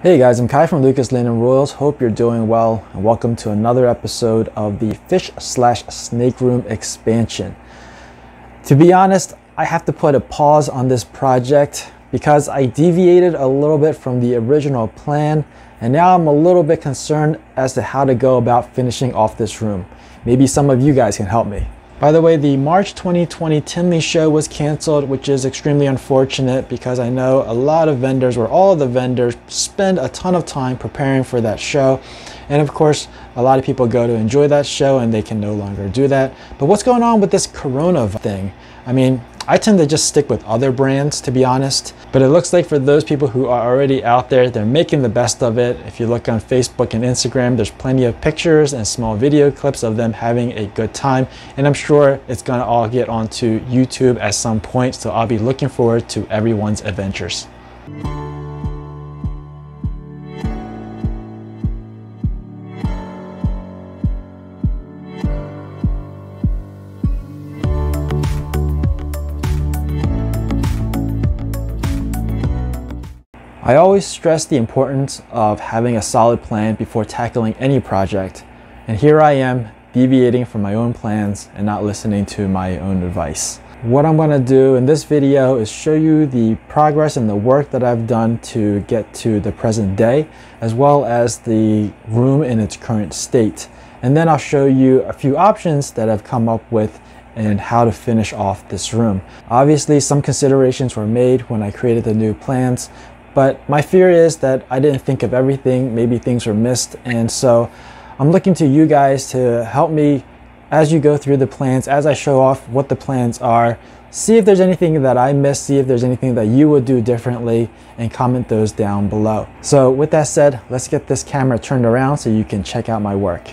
Hey guys, I'm Kai from Lucas Lane & Royals. Hope you're doing well and welcome to another episode of the Fish/Snake Room expansion. To be honest, I have to put a pause on this project because I deviated a little bit from the original plan, and now I'm a little bit concerned as to how to go about finishing off this room. Maybe some of you guys can help me. By the way, the March 2020 Tinley show was canceled, which is extremely unfortunate because I know a lot of vendors, or all of the vendors, spend a ton of time preparing for that show. And of course, a lot of people go to enjoy that show and they can no longer do that. But what's going on with this Corona thing? I mean, I tend to just stick with other brands, to be honest. But it looks like for those people who are already out there, they're making the best of it. If you look on Facebook and Instagram, there's plenty of pictures and small video clips of them having a good time. And I'm sure it's gonna all get onto YouTube at some point. So I'll be looking forward to everyone's adventures. I always stress the importance of having a solid plan before tackling any project, and here I am deviating from my own plans and not listening to my own advice. What I'm going to do in this video is show you the progress and the work that I've done to get to the present day, as well as the room in its current state. And then I'll show you a few options that I've come up with and how to finish off this room. Obviously, some considerations were made when I created the new plans, but my fear is that I didn't think of everything. Maybe things were missed, and so I'm looking to you guys to help me as you go through the plans, as I show off what the plans are. See if there's anything that I missed, see if there's anything that you would do differently, and comment those down below. So with that said, let's get this camera turned around so you can check out my work.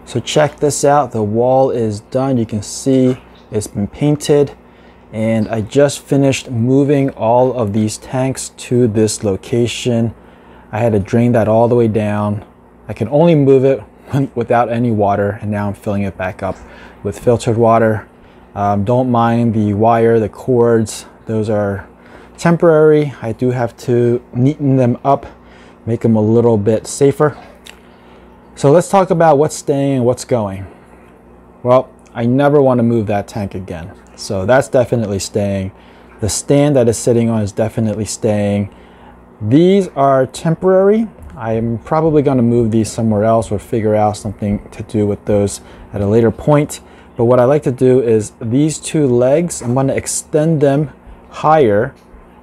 So check this out, the wall is done. You can see it's been painted, and I just finished moving all of these tanks to this location. I had to drain that all the way down. I can only move it without any water, and now I'm filling it back up with filtered water. Don't mind the wire, the cords, those are temporary. I do have to neaten them up, make them a little bit safer. So let's talk about what's staying and what's going. Well, I never want to move that tank again. So that's definitely staying. The stand that is sitting on is definitely staying. These are temporary. I'm probably going to move these somewhere else or figure out something to do with those at a later point. But what I like to do is these two legs, I'm going to extend them higher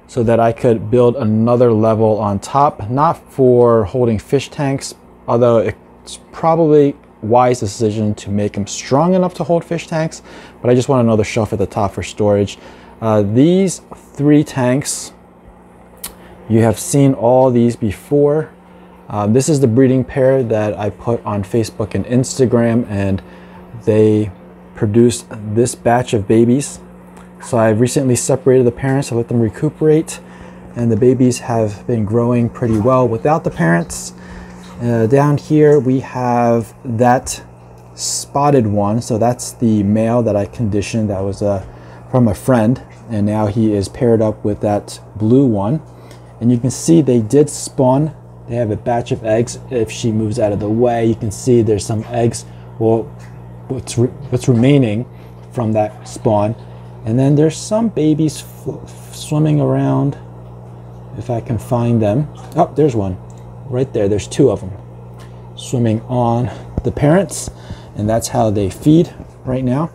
so that I could build another level on top, not for holding fish tanks, although it's probably wise decision to make them strong enough to hold fish tanks, but I just want another shelf at the top for storage. These 3 tanks, you have seen all these before. This is the breeding pair that I put on Facebook and Instagram, and they produced this batch of babies. So I've recently separated the parents to let them recuperate, and the babies have been growing pretty well without the parents. Down here we have that spotted one, so that's the male that I conditioned. That was from a friend, and now he is paired up with that blue one. And you can see they did spawn. They have a batch of eggs. If she moves out of the way, you can see there's some eggs, well, what's remaining from that spawn. And then there's some babies swimming around, if I can find them. Oh, there's one right there. There's 2 of them swimming on the parents, and that's how they feed right now.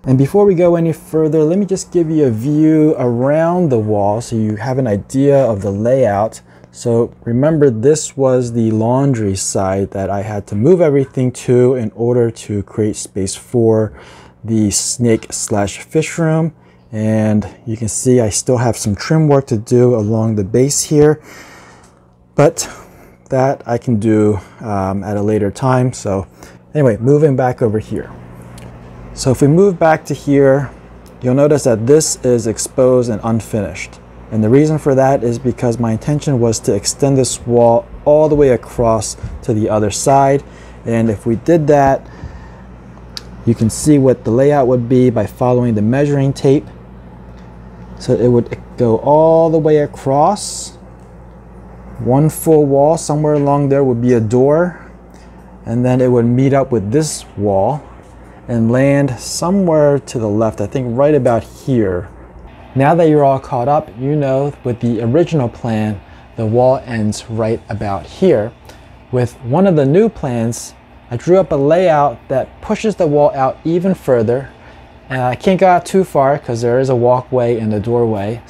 And before we go any further, let me just give you a view around the wall so you have an idea of the layout. So remember, this was the laundry side that I had to move everything to in order to create space for the snake/fish room. And you can see I still have some trim work to do along the base here, but that I can do at a later time. So anyway, moving back over here. So if we move back to here, you'll notice that this is exposed and unfinished. And the reason for that is because my intention was to extend this wall all the way across to the other side. And if we did that, you can see what the layout would be by following the measuring tape. So it would go all the way across. One full wall, somewhere along there would be a door. And then it would meet up with this wall and land somewhere to the left, I think right about here. Now that you're all caught up, you know with the original plan, the wall ends right about here. With one of the new plans, I drew up a layout that pushes the wall out even further. I can't go out too far because there is a walkway in the doorway,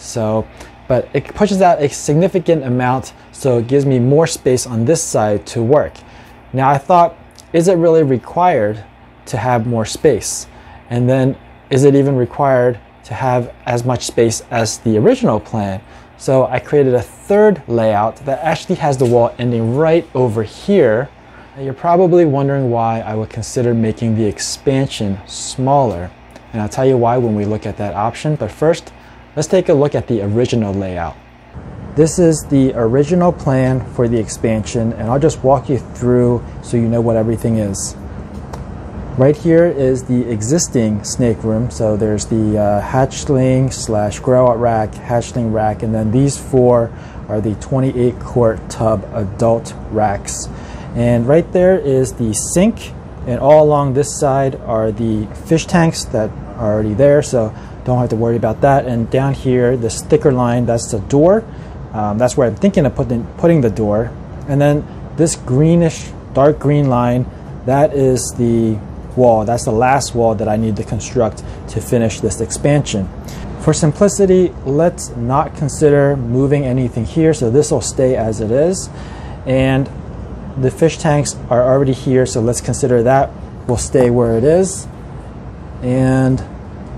but it pushes out a significant amount, so it gives me more space on this side to work. Now I thought, is it really required to have more space? And then, is it even required to have as much space as the original plan? So I created a third layout that actually has the wall ending right over here. And you're probably wondering why I would consider making the expansion smaller. And I'll tell you why when we look at that option. But first, let's take a look at the original layout. This is the original plan for the expansion, and I'll just walk you through so you know what everything is. Right here is the existing snake room. So there's the hatchling / grow out rack, hatchling rack, and then these 4 are the 28 quart tub adult racks. And right there is the sink, and all along this side are the fish tanks that are already there, so don't have to worry about that. And down here, the sticker line, that's the door. That's where I'm thinking of putting the door. And then this greenish, dark green line, that is the wall. That's the last wall that I need to construct to finish this expansion. For simplicity, let's not consider moving anything here, so this will stay as it is. And the fish tanks are already here, so let's consider that will stay where it is. And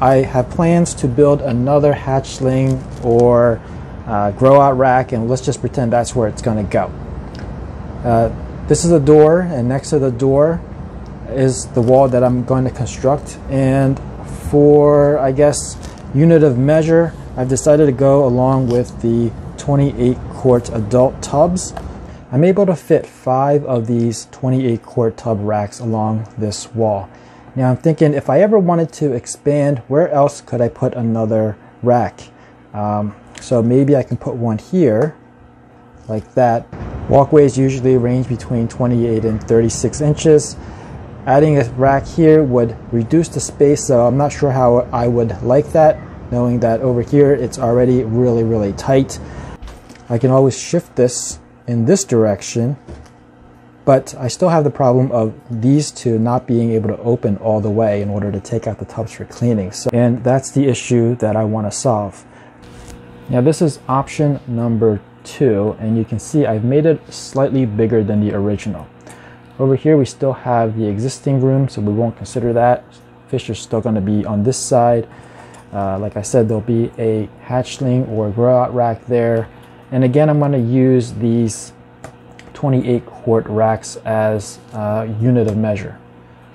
I have plans to build another hatchling or grow out rack, and let's just pretend that's where it's going to go. This is a door, and next to the door is the wall that I'm going to construct. And for, I guess, unit of measure, I've decided to go along with the 28 quart adult tubs. I'm able to fit 5 of these 28 quart tub racks along this wall. Now I'm thinking, if I ever wanted to expand, where else could I put another rack? So maybe I can put one here, like that. Walkways usually range between 28 and 36 inches. Adding a rack here would reduce the space, so I'm not sure how I would like that, knowing that over here it's already really, really tight. I can always shift this in this direction, but I still have the problem of these 2 not being able to open all the way in order to take out the tubs for cleaning. And that's the issue that I want to solve. Now this is option number 2, and you can see I've made it slightly bigger than the original. Over here we still have the existing room, so we won't consider that. Fish are still going to be on this side. Like I said, there'll be a hatchling or grow out rack there. And again, I'm going to use these 28 quart racks as a unit of measure.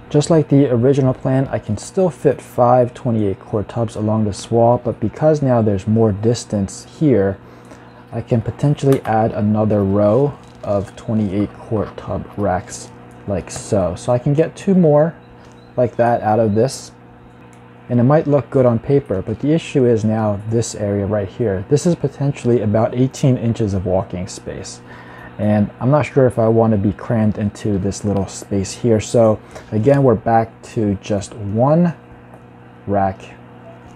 Just like the original plan, I can still fit 5 28 quart tubs along this wall, but because now there's more distance here, I can potentially add another row of 28 quart tub racks like so. So I can get 2 more like that out of this. And it might look good on paper, but the issue is now this area right here. This is potentially about 18 inches of walking space. And I'm not sure if I want to be crammed into this little space here. So again, we're back to just 1 rack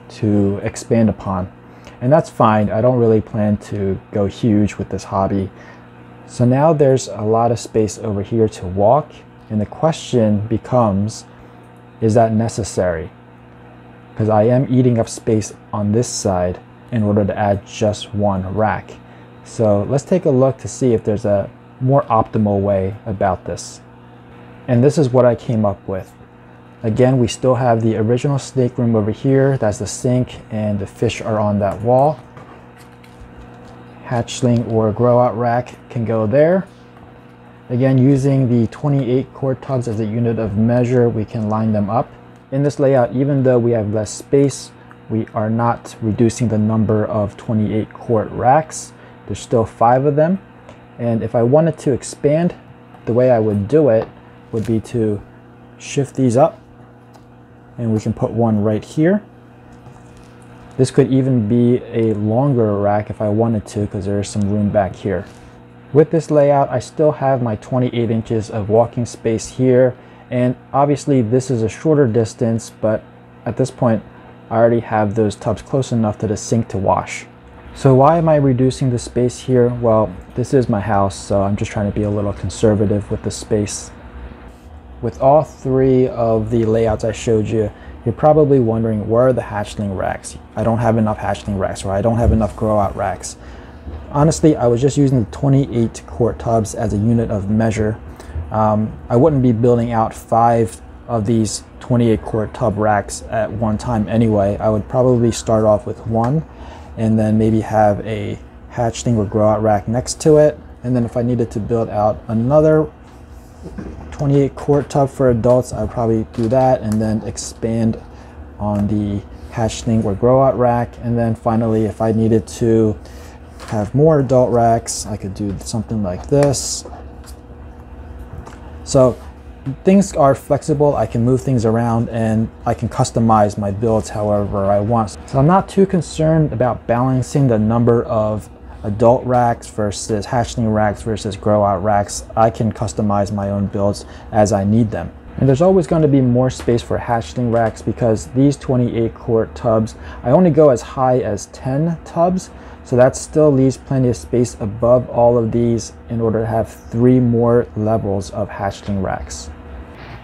to expand upon. And that's fine. I don't really plan to go huge with this hobby. So now there's a lot of space over here to walk. And the question becomes, is that necessary? Because I am eating up space on this side in order to add just 1 rack. So let's take a look to see if there's a more optimal way about this. And this is what I came up with. Again, we still have the original snake room over here. That's the sink, and the fish are on that wall. Hatchling or grow out rack can go there. Again, using the 28 quart tubs as a unit of measure, we can line them up. In this layout, even though we have less space, we are not reducing the number of 28 quart racks. There's still 5 of them. And if I wanted to expand, the way I would do it would be to shift these up, and we can put 1 right here. This could even be a longer rack if I wanted to, because there is some room back here. With this layout, I still have my 28 inches of walking space here. And obviously this is a shorter distance, but at this point, I already have those tubs close enough to the sink to wash. So why am I reducing the space here? Well, this is my house, so I'm just trying to be a little conservative with the space. With all 3 of the layouts I showed you, you're probably wondering, where are the hatchling racks? I don't have enough hatchling racks, or I don't have enough grow out racks. Honestly, I was just using the 28 quart tubs as a unit of measure. I wouldn't be building out 5 of these 28 quart tub racks at one time anyway. I would probably start off with 1, and then maybe have a hatchling or grow out rack next to it. And then if I needed to build out another 28 quart tub for adults, I'd probably do that, and then expand on the hatchling or grow out rack. And then finally, if I needed to have more adult racks, I could do something like this. So things are flexible. I can move things around, and I can customize my builds however I want. So I'm not too concerned about balancing the number of adult racks versus hatchling racks versus grow out racks. I can customize my own builds as I need them. And there's always going to be more space for hatchling racks, because these 28 quart tubs, I only go as high as 10 tubs. So that still leaves plenty of space above all of these in order to have 3 more levels of hatchling racks.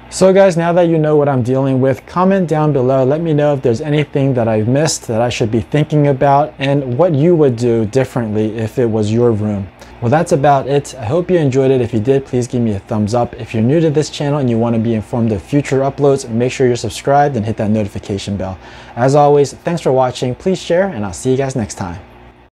So guys, now that you know what I'm dealing with, comment down below. Let me know if there's anything that I've missed that I should be thinking about, and what you would do differently if it was your room. Well, that's about it. I hope you enjoyed it. If you did, please give me a thumbs up. If you're new to this channel and you want to be informed of future uploads, make sure you're subscribed and hit that notification bell. As always, thanks for watching. Please share, and I'll see you guys next time.